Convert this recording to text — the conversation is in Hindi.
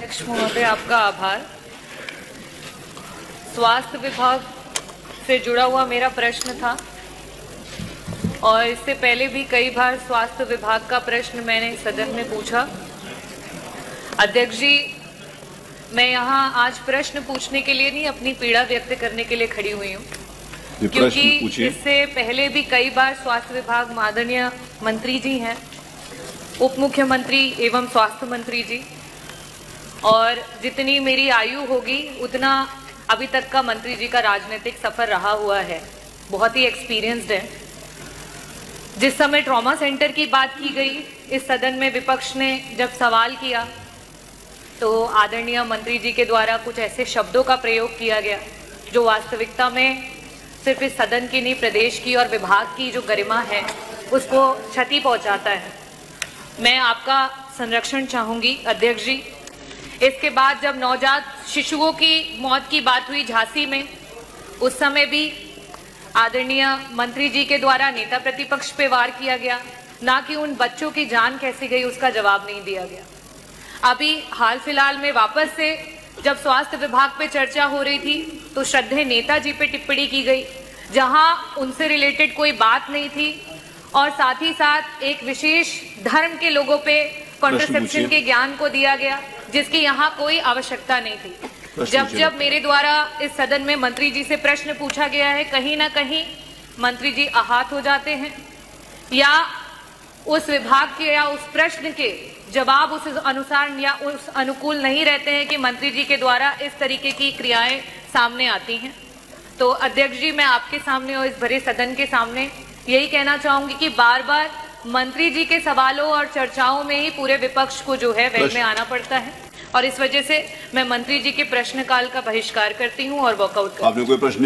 अध्यक्ष महोदय, आपका आभार। स्वास्थ्य विभाग से जुड़ा हुआ मेरा प्रश्न था और इससे पहले भी कई बार स्वास्थ्य विभाग का प्रश्न मैंने सदन में पूछा। अध्यक्ष जी, मैं यहाँ आज प्रश्न पूछने के लिए नहीं, अपनी पीड़ा व्यक्त करने के लिए खड़ी हुई हूँ, क्योंकि इससे पहले भी कई बार स्वास्थ्य विभाग माननीय मंत्री जी हैं, उप मुख्यमंत्री एवं स्वास्थ्य मंत्री जी, और जितनी मेरी आयु होगी उतना अभी तक का मंत्री जी का राजनीतिक सफर रहा हुआ है, बहुत ही एक्सपीरियंस्ड है। जिस समय ट्रॉमा सेंटर की बात की गई इस सदन में, विपक्ष ने जब सवाल किया तो आदरणीय मंत्री जी के द्वारा कुछ ऐसे शब्दों का प्रयोग किया गया जो वास्तविकता में सिर्फ इस सदन की नहीं, प्रदेश की और विभाग की जो गरिमा है उसको क्षति पहुंचाता है। मैं आपका संरक्षण चाहूंगी अध्यक्ष जी। इसके बाद जब नवजात शिशुओं की मौत की बात हुई झांसी में, उस समय भी आदरणीय मंत्री जी के द्वारा नेता प्रतिपक्ष पे वार किया गया, ना कि उन बच्चों की जान कैसे गई उसका जवाब नहीं दिया गया। अभी हाल फिलहाल में वापस से जब स्वास्थ्य विभाग पे चर्चा हो रही थी तो श्रद्धेय नेता जी पे टिप्पणी की गई, जहां उनसे रिलेटेड कोई बात नहीं थी, और साथ ही साथ एक विशेष धर्म के लोगों पे कॉन्ट्रसेप्शन के ज्ञान को दिया गया, जिसकी यहाँ कोई आवश्यकता नहीं थी। जब मेरे द्वारा इस सदन में मंत्री जी से प्रश्न पूछा गया है, कहीं ना कहीं मंत्री जी आहत हो जाते हैं या उस विभाग के या उस प्रश्न के जवाब उस अनुसार या उस अनुकूल नहीं रहते हैं कि मंत्री जी के द्वारा इस तरीके की क्रियाएं सामने आती हैं। तो अध्यक्ष जी, मैं आपके सामने और इस भरे सदन के सामने यही कहना चाहूंगी कि बार बार मंत्री जी के सवालों और चर्चाओं में ही पूरे विपक्ष को जो है वेल में आना पड़ता है, और इस वजह से मैं मंत्री जी के प्रश्नकाल का बहिष्कार करती हूं और वॉकआउट करती हूं।